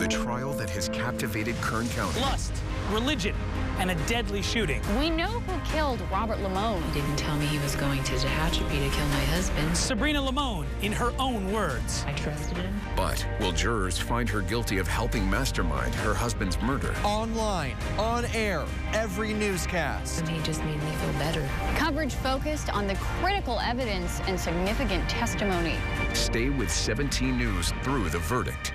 The trial that has captivated Kern County. Lust, religion, and a deadly shooting. We know who killed Robert Limon. He didn't tell me he was going to Tehachapi to kill my husband. Sabrina Limon, in her own words. I trusted him. But will jurors find her guilty of helping mastermind her husband's murder? Online, on air, every newscast. And he just made me feel better. Coverage focused on the critical evidence and significant testimony. Stay with 17 News through the verdict.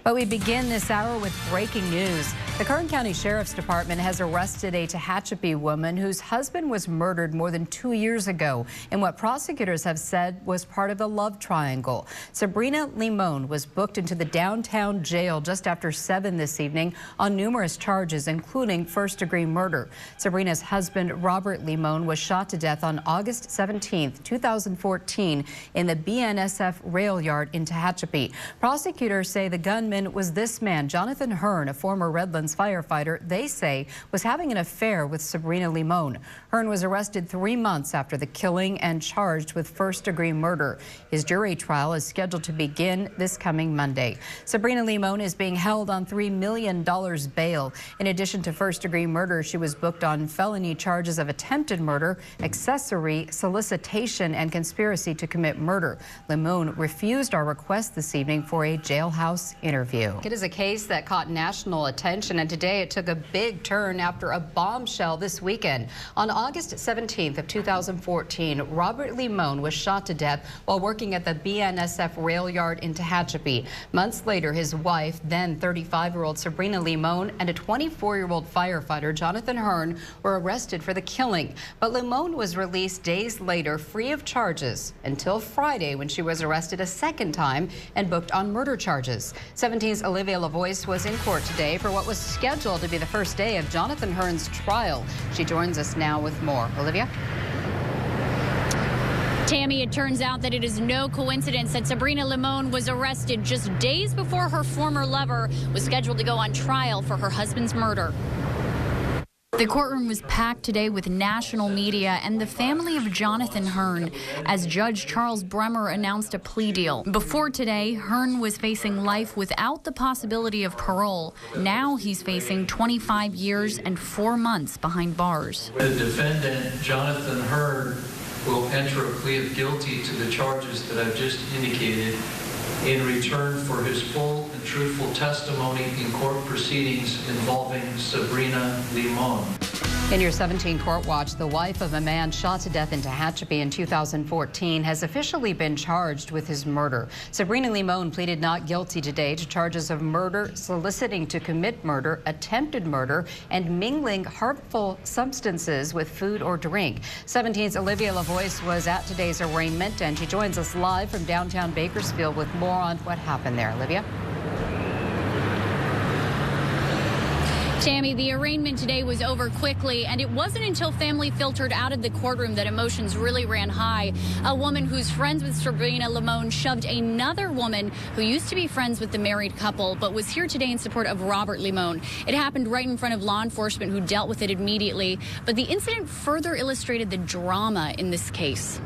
But we begin this hour with breaking news. The Kern County Sheriff's Department has arrested a Tehachapi woman whose husband was murdered more than 2 years ago in what prosecutors have said was part of a love triangle. Sabrina Limon was booked into the downtown jail just after 7 this evening on numerous charges, including first-degree murder. Sabrina's husband, Robert Limon, was shot to death on August 17, 2014 in the BNSF rail yard in Tehachapi. Prosecutors say the gunman was this man, Jonathan Hearn, a former Redlands firefighter they say was having an affair with Sabrina Limon. Hearn was arrested 3 months after the killing and charged with first-degree murder. His jury trial is scheduled to begin this coming Monday. Sabrina Limon is being held on $3 million bail. In addition to first-degree murder, she was booked on felony charges of attempted murder, accessory, solicitation, and conspiracy to commit murder. Limon refused our request this evening for a jailhouse interview. It is a case that caught national attention, and today it took a big turn after a bombshell this weekend. On August 17th of 2014, Robert Limon was shot to death while working at the BNSF rail yard in Tehachapi. Months later, his wife, then 35-year-old Sabrina Limon, and a 24-year-old firefighter, Jonathan Hearn, were arrested for the killing. But Limon was released days later free of charges until Friday, when she was arrested a second time and booked on murder charges. 17's Olivia Lavoie was in court today for what was scheduled to be the first day of Jonathan Hearn's trial. She joins us now with more. Olivia? Tammy, it turns out that it is no coincidence that Sabrina Limon was arrested just days before her former lover was scheduled to go on trial for her husband's murder. The courtroom was packed today with national media and the family of Jonathan Hearn as Judge Charles Bremer announced a plea deal. Before today, Hearn was facing life without the possibility of parole. Now he's facing 25 years and 4 months behind bars. The defendant, Jonathan Hearn, will enter a plea of guilty to the charges that I've just indicated in return for his full and truthful testimony in court proceedings involving Sabrina Limon. In your 17 Court Watch, the wife of a man shot to death in Tehachapi in 2014 has officially been charged with his murder. Sabrina Limon pleaded not guilty today to charges of murder, soliciting to commit murder, attempted murder, and mingling harmful substances with food or drink. 17's Olivia Lavoie was at today's arraignment, and she joins us live from downtown Bakersfield with more on what happened there. Olivia? Tammy, the arraignment today was over quickly, and it wasn't until family filtered out of the courtroom that emotions really ran high. A woman who's friends with Sabrina Limon shoved another woman who used to be friends with the married couple, but was here today in support of Robert Limon. It happened right in front of law enforcement, who dealt with it immediately. But the incident further illustrated the drama in this case.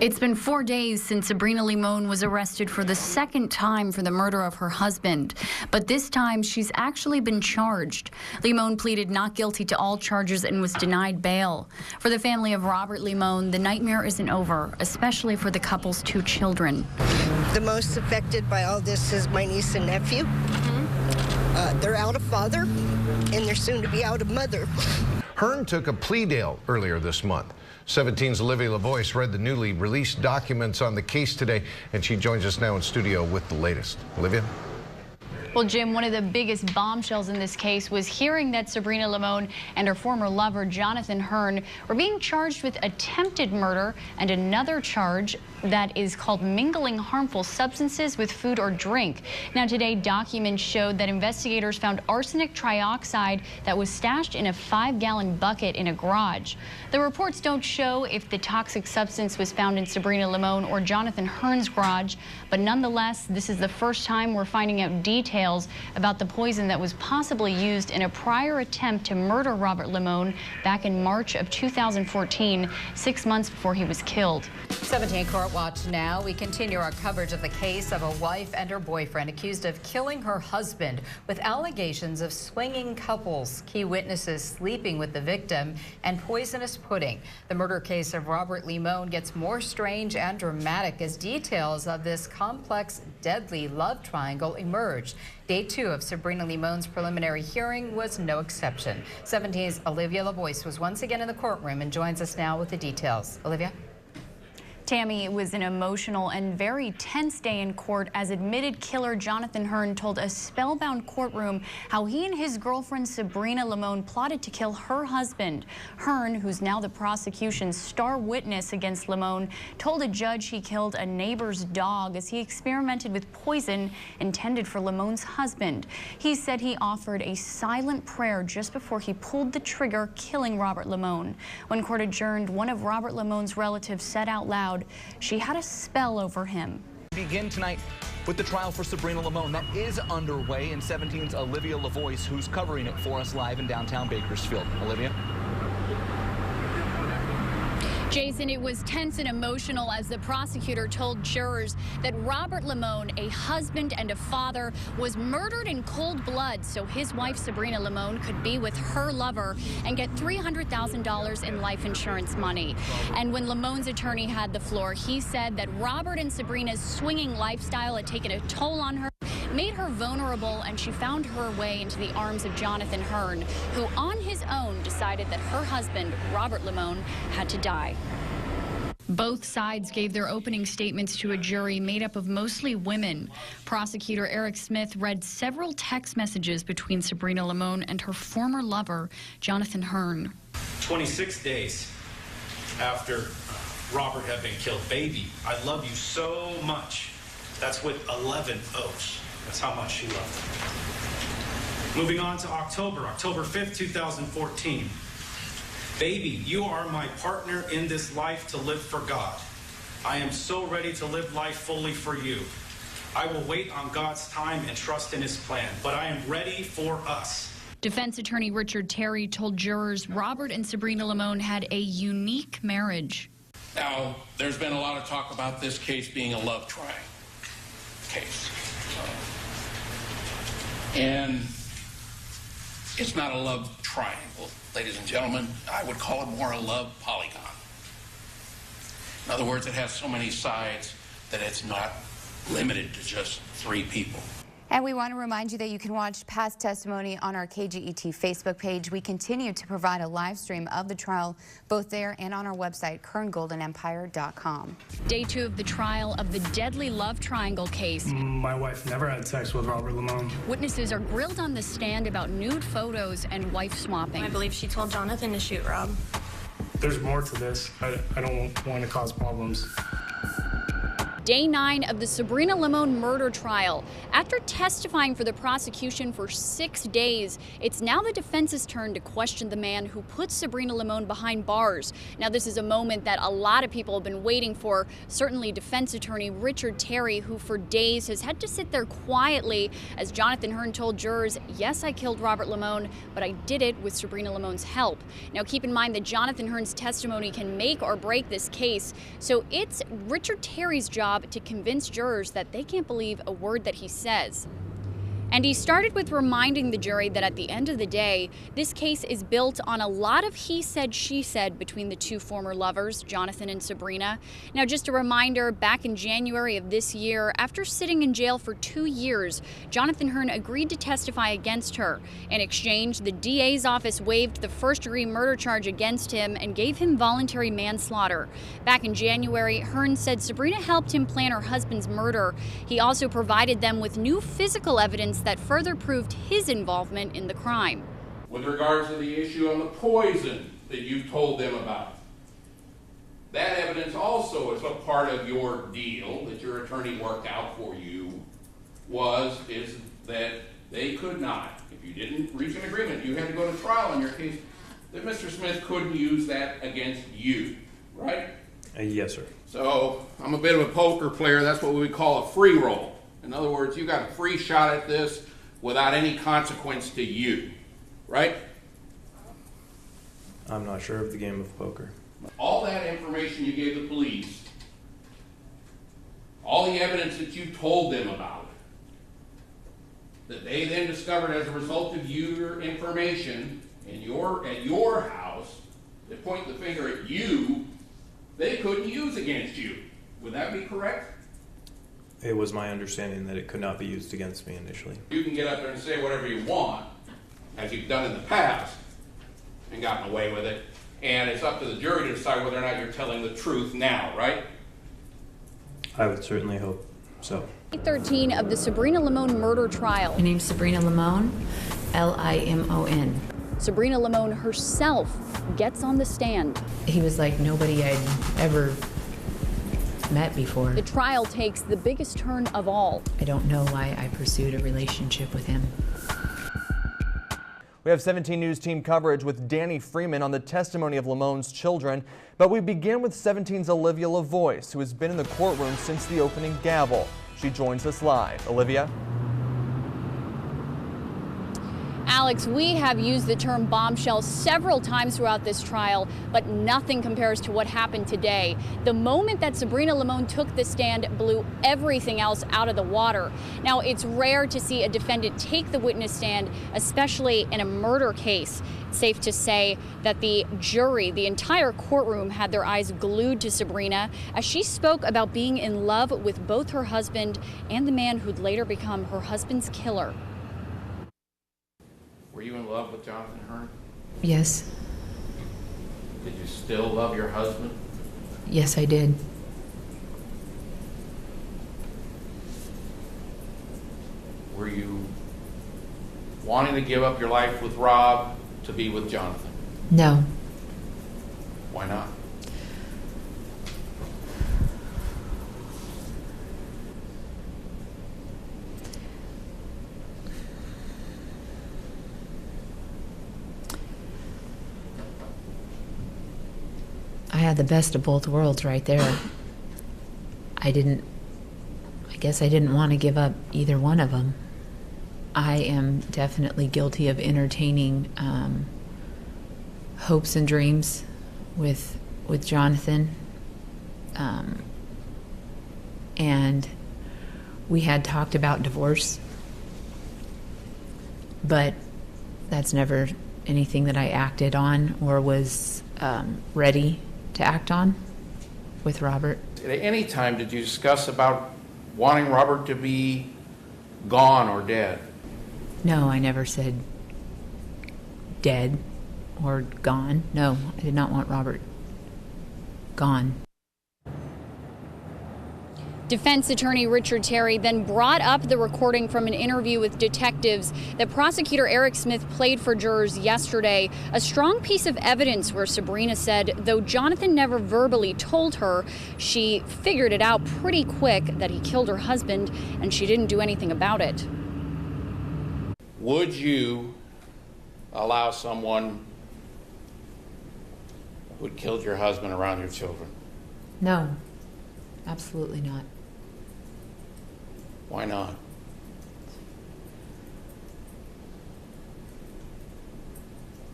It's been 4 days since Sabrina Limon was arrested for the second time for the murder of her husband. But this time, she's actually been charged. Limon pleaded not guilty to all charges and was denied bail. For the family of Robert Limon, the nightmare isn't over, especially for the couple's 2 children. The most affected by all this is my niece and nephew. They're out of father, and they're soon to be out of mother. Hearn took a plea deal earlier this month. 17's Olivia Lavoie read the newly released documents on the case today, and she joins us now in studio with the latest. Olivia? Well, Jim, one of the biggest bombshells in this case was hearing that Sabrina Limon and her former lover, Jonathan Hearn, were being charged with attempted murder and another charge that is called mingling harmful substances with food or drink. Now, today, documents showed that investigators found arsenic trioxide that was stashed in a 5-gallon bucket in a garage. The reports don't show if the toxic substance was found in Sabrina Limon or Jonathan Hearn's garage, but nonetheless, this is the first time we're finding out details details about the poison that was possibly used in a prior attempt to murder Robert Limon back in March of 2014, 6 months before he was killed. 17 Court Watch now. We continue our coverage of the case of a wife and her boyfriend accused of killing her husband with allegations of swinging couples, key witnesses sleeping with the victim, and poisonous pudding. The murder case of Robert Limon gets more strange and dramatic as details of this complex, deadly love triangle emerged. Day 2 of Sabrina Limon's preliminary hearing was no exception. 17's Olivia LaVoice was once again in the courtroom and joins us now with the details. Olivia? Tammy, it was an emotional and very tense day in court as admitted killer Jonathan Hearn told a spellbound courtroom how he and his girlfriend Sabrina Limon plotted to kill her husband. Hearn, who's now the prosecution's star witness against Limon, told a judge he killed a neighbor's dog as he experimented with poison intended for Limon's husband. He said he offered a silent prayer just before he pulled the trigger, killing Robert Limon. When court adjourned, one of Robert Limon's relatives said out loud she had a spell over him. Begin tonight with the trial for Sabrina Limon that is underway, and 17's Olivia LaVoice, who's covering it for us live in downtown Bakersfield. Olivia? Jason, it was tense and emotional as the prosecutor told jurors that Robert Limon, a husband and a father, was murdered in cold blood so his wife Sabrina Limon could be with her lover and get $300,000 in life insurance money. And when Limon's attorney had the floor, he said that Robert and Sabrina's swinging lifestyle had taken a toll on her, made her vulnerable, and she found her way into the arms of Jonathan Hearn, who on his own decided that her husband, Robert Limon, had to die. Both sides gave their opening statements to a jury made up of mostly women. Prosecutor Eric Smith read several text messages between Sabrina Limon and her former lover, Jonathan Hearn. 26 days after Robert had been killed. Baby, I love you so much. That's with 11 O's. That's how much she loved him. Moving on to October 5th, 2014. Baby, you are my partner in this life to live for God. I am so ready to live life fully for you. I will wait on God's time and trust in his plan, but I am ready for us. Defense attorney Richard Terry told jurors Robert and Sabrina Limon had a unique marriage. Now, there's been a lot of talk about this case being a love triangle case. And it's not a love triangle, ladies and gentlemen. I would call it more a love polygon. In other words, it has so many sides that it's not limited to just 3 people. And we want to remind you that you can watch past testimony on our KGET Facebook page. We continue to provide a live stream of the trial both there and on our website, KernGoldenEmpire.com. Day 2 of the trial of the deadly love triangle case. My wife never had sex with Robert Limon. Witnesses are grilled on the stand about nude photos and wife swapping. I believe she told Jonathan to shoot Rob. There's more to this. I don't want to cause problems. Day 9 of the Sabrina Limon murder trial. After testifying for the prosecution for 6 days, it's now the defense's turn to question the man who put Sabrina Limon behind bars. Now, this is a moment that a lot of people have been waiting for. Certainly defense attorney Richard Terry, who for days has had to sit there quietly as Jonathan Hearn told jurors, yes, I killed Robert Limon, but I did it with Sabrina Limon's help. Now, keep in mind that Jonathan Hearn's testimony can make or break this case, so it's Richard Terry's job to convince jurors that they can't believe a word that he says. And he started with reminding the jury that at the end of the day, this case is built on a lot of he said, she said between the 2 former lovers, Jonathan and Sabrina. Now, just a reminder, back in January of this year, after sitting in jail for 2 years, Jonathan Hearn agreed to testify against her. In exchange, the DA's office waived the first-degree murder charge against him and gave him voluntary manslaughter. Back in January, Hearn said Sabrina helped him plan her husband's murder. He also provided them with new physical evidence that further proved his involvement in the crime. With regards to the issue on the poison that you told them about, that evidence also is a part of your deal that your attorney worked out for you, is that they could not, if you didn't reach an agreement, you had to go to trial in your case, that Mr. Smith couldn't use that against you, right? Yes, sir. So I'm a bit of a poker player. That's what we would call a free roll. In other words, you got a free shot at this. without any consequence to you, right? I'm not sure of the game of poker. All that information you gave the police, all the evidence that you told them about, that they then discovered as a result of your information at your house, that point the finger at you, they couldn't use against you. Would that be correct? It was my understanding that it could not be used against me initially. You can get up there and say whatever you want, as you've done in the past, and gotten away with it, and it's up to the jury to decide whether or not you're telling the truth now, right? I would certainly hope so. 13 of the Sabrina Limon murder trial. My name's Sabrina Limon, Limon. Sabrina Limon herself gets on the stand. He was like nobody I'd ever met before. The trial takes the biggest turn of all. I don't know why I pursued a relationship with him. We have 17 News team coverage with Danny Freeman on the testimony of Limon's children, but we begin with 17's Olivia LaVoice, who has been in the courtroom since the opening gavel. She joins us live. Olivia? Alex, we have used the term bombshell several times throughout this trial, but nothing compares to what happened today. The moment that Sabrina Limon took the stand blew everything else out of the water. Now, it's rare to see a defendant take the witness stand, especially in a murder case. It's safe to say that the jury, the entire courtroom, had their eyes glued to Sabrina as she spoke about being in love with both her husband and the man who'd later become her husband's killer. Were you in love with Jonathan Hearn? Yes. Did you still love your husband? Yes, I did. Were you wanting to give up your life with Rob to be with Jonathan? No. Why not? I had the best of both worlds right there. I guess I didn't want to give up either one of them. I am definitely guilty of entertaining hopes and dreams with Jonathan. And we had talked about divorce, but that's never anything that I acted on or was ready to act on with Robert. At any time did you discuss about wanting Robert to be gone or dead? No, I never said dead or gone. No, I did not want Robert gone. Defense attorney Richard Terry then brought up the recording from an interview with detectives that prosecutor Eric Smith played for jurors yesterday, a strong piece of evidence where Sabrina said, though Jonathan never verbally told her, she figured it out pretty quick that he killed her husband and she didn't do anything about it. Would you allow someone who had killed your husband around your children? No, absolutely not. Why not?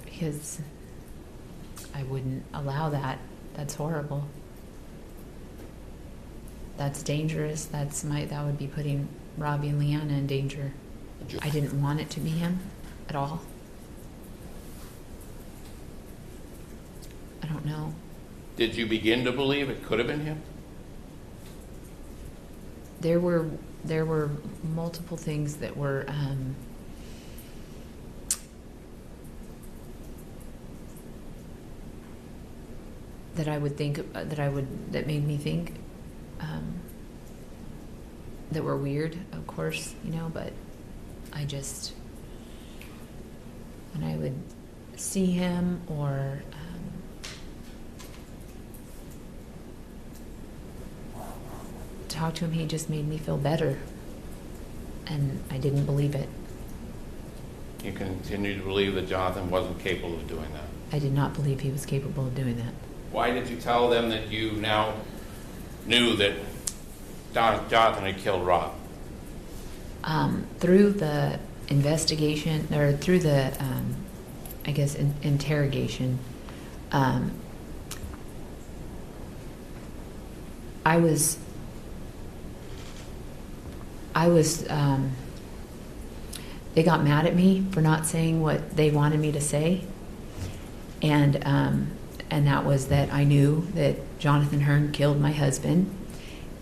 Because I wouldn't allow that. That's horrible. That's dangerous. That would be putting Robbie and Leanna in danger. I didn't want it to be him at all. I don't know. Did you begin to believe it could have been him? There were multiple things that were that I would think that made me think that were weird, of course, but I just, when I would see him or talk to him, he just made me feel better, and I didn't believe it. You continue to believe that Jonathan wasn't capable of doing that? I did not believe he was capable of doing that. Why did you tell them that you now knew that Jonathan had killed Rob? Through the investigation, or through the, I guess, interrogation, I was they got mad at me for not saying what they wanted me to say, and that was that I knew that Jonathan Hearn killed my husband,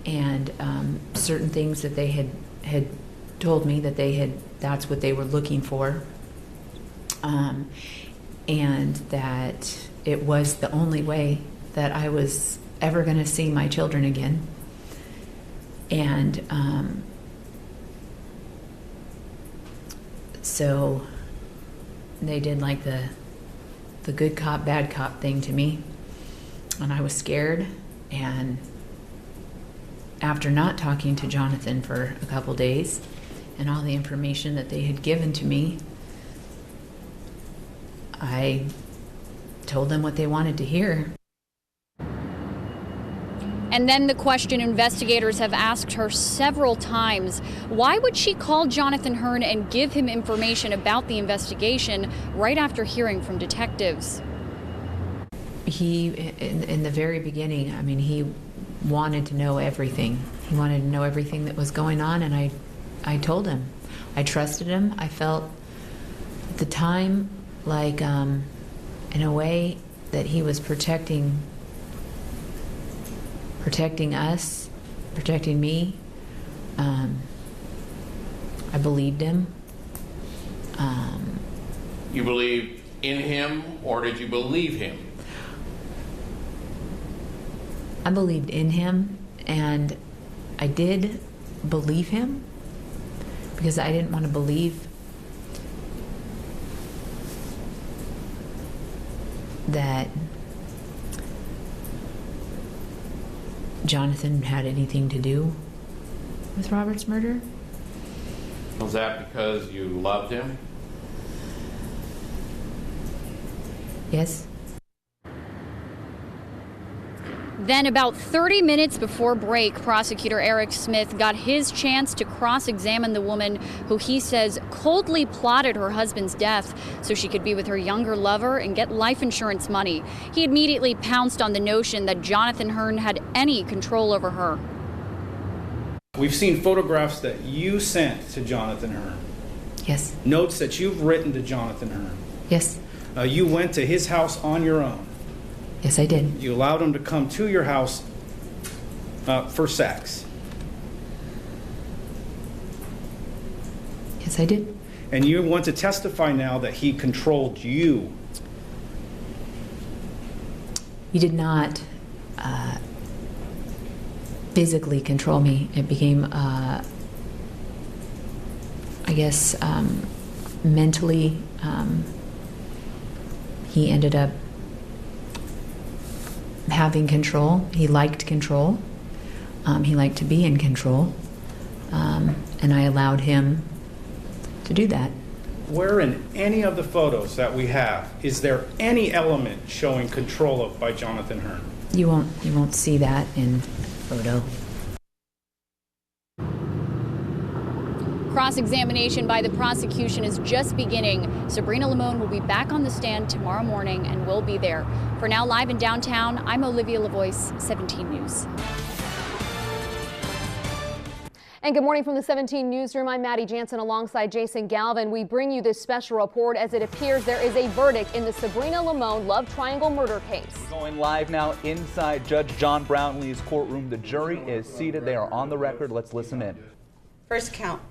and certain things that they had told me that that's what they were looking for, and that it was the only way that I was ever going to see my children again. And so they did like the good cop, bad cop thing to me, and I was scared. And after not talking to Jonathan for a couple days and all the information that they had given to me, I told them what they wanted to hear. And then the question investigators have asked her several times, why would she call Jonathan Hearn and give him information about the investigation right after hearing from detectives? He, in the very beginning, I mean, he wanted to know everything. He wanted to know everything that was going on, and I told him. I trusted him. I felt at the time like, in a way, that he was protecting us, protecting me. I believed him. You believed in him, or did you believe him? I believed in him, and I did believe him because I didn't want to believe that Jonathan had anything to do with Robert's murder. Was that because you loved him? Yes. Then about 30 minutes before break, prosecutor Eric Smith got his chance to cross-examine the woman who he says coldly plotted her husband's death so she could be with her younger lover and get life insurance money. He immediately pounced on the notion that Jonathan Hearn had any control over her. We've seen photographs that you sent to Jonathan Hearn. Yes. Notes that you've written to Jonathan Hearn. Yes. You went to his house on your own. Yes, I did. You allowed him to come to your house for sex. Yes, I did. And you want to testify now that he controlled you. He did not physically control me. It became, I guess, mentally, he ended up having control. He liked control. He liked to be in control. And I allowed him to do that. Where in any of the photos that we have, is there any element showing control of by Jonathan Hearn? You won't see that in photo. Cross-examination by the prosecution is just beginning. Sabrina Limon will be back on the stand tomorrow morning and will be there. For now, live in downtown, I'm Olivia LaVoice, 17 News. And good morning from the 17 Newsroom. I'm Maddie Jansen alongside Jason Galvin. We bring you this special report as it appears there is a verdict in the Sabrina Limon love triangle murder case. We're going live now inside Judge John Brownlee's courtroom. The jury is seated. They are on the record. Let's listen in. First count.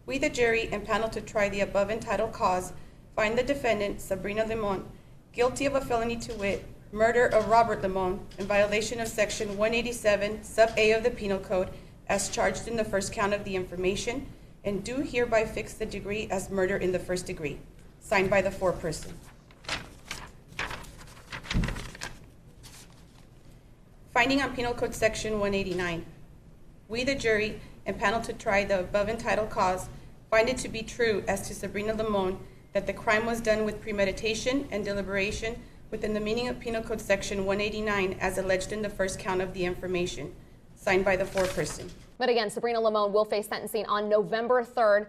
We, the jury and panel to try the above entitled cause, find the defendant, Sabrina Limon, guilty of a felony to wit, murder of Robert Limon in violation of Section 187, Sub A of the Penal Code, as charged in the first count of the information, and do hereby fix the degree as murder in the first degree. Signed by the foreperson. Finding on Penal Code Section 189. We, the jury, and panel to try the above entitled cause, find it to be true as to Sabrina Limon that the crime was done with premeditation and deliberation within the meaning of Penal Code Section 189 as alleged in the first count of the information. Signed by the foreperson. But again, Sabrina Limon will face sentencing on November 3rd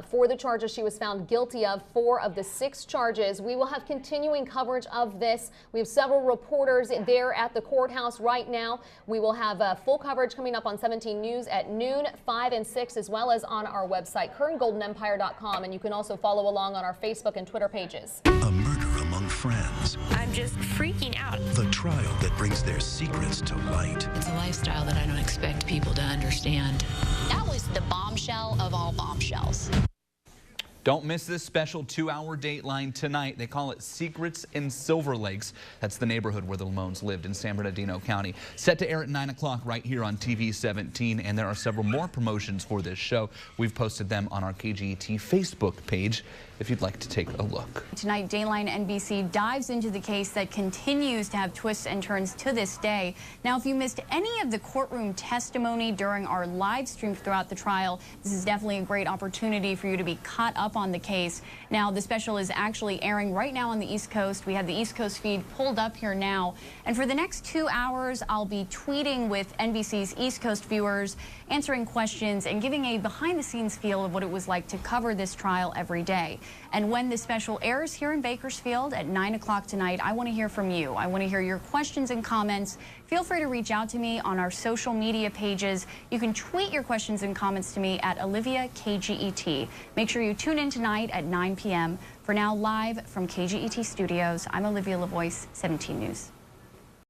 for the charges she was found guilty of, 4 of the 6 charges. We will have continuing coverage of this. We have several reporters there at the courthouse right now. We will have full coverage coming up on 17 News at noon, 5 and 6, as well as on our website, KernGoldenEmpire.com. And you can also follow along on our Facebook and Twitter pages. A murder among friends. I'm just freaking out. The trial that brings their secrets to light. It's a lifestyle that I don't expect people to understand. That was the bombshell of all bombshells. Don't miss this special 2-hour Dateline tonight. They call it Secrets in Silver Lakes. That's the neighborhood where the Limons lived in San Bernardino County. Set to air at 9 o'clock right here on TV 17. And there are several more promotions for this show. We've posted them on our KGET Facebook page if you'd like to take a look. Tonight, Dayline NBC dives into the case that continues to have twists and turns to this day. Now, if you missed any of the courtroom testimony during our live stream throughout the trial, this is definitely a great opportunity for you to be caught up on the case. Now, the special is actually airing right now on the East Coast. We have the East Coast feed pulled up here now. And for the next 2 hours, I'll be tweeting with NBC's East Coast viewers, answering questions, and giving a behind-the-scenes feel of what it was like to cover this trial every day. And when the special airs here in Bakersfield at 9 o'clock tonight, I want to hear from you. I want to hear your questions and comments. Feel free to reach out to me on our social media pages. You can tweet your questions and comments to me at Olivia KGET. Make sure you tune in tonight at 9 p.m. For now, live from KGET Studios, I'm Olivia LaVoice, 17 News.